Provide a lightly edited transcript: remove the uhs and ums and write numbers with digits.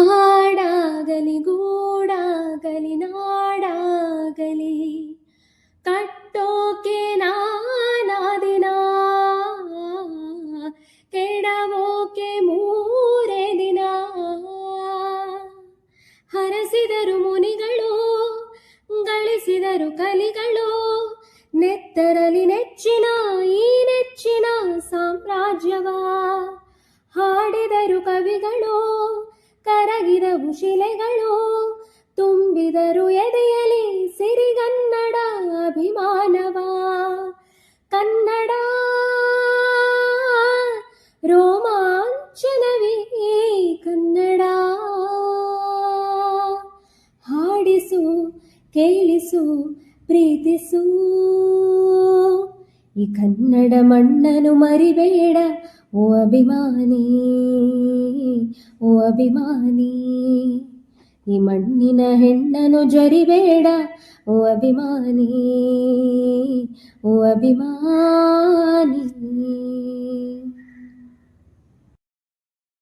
ಹಾಡಾಗಲಿ ಗೂಡಾಗಲಿ ನಾಡಾಗಲಿ ಕಟ್ಟೋಕೆ ನಾನಾದಿನ ಕೆಡವೋಕೆ ಮೂರೇ ದಿನ. ಹರಸಿದರು ಮುನಿಗಳು ಗಳಿಸಿದರು ಕಲಿಗಳು ನೆತ್ತರಲಿ ನೆಚ್ಚಿನ ಈ ನೆಚ್ಚಿನ ಸಾಮ್ರಾಜ್ಯವ. ಹಾಡಿದರು ಕವಿಗಳು ಕರಗಿದವು ಶಿಲೆಗಳು ತುಂಬಿದರು ಎದೆಯಲಿ ಸಿರಿಗನ್ನಡ ಅಭಿಮಾನವ. ಕನ್ನಡ ರೋಮಾಂಚನವೇ ಕನ್ನಡ. ಹಾಡಿಸು ಕೇಳಿಸು ಪ್ರೀತಿಸು ಈ ಕನ್ನಡ ಮಣ್ಣನ್ನು ಮರಿಬೇಡ ಓ ಅಭಿಮಾನಿ, ಓ ಅಭಿಮಾನಿ. ಈ ಮಣ್ಣಿನ ಹೆಣ್ಣನ್ನು ಜರಿಬೇಡ ಓ ಅಭಿಮಾನಿ, ಓ ಅಭಿಮಾನಿ.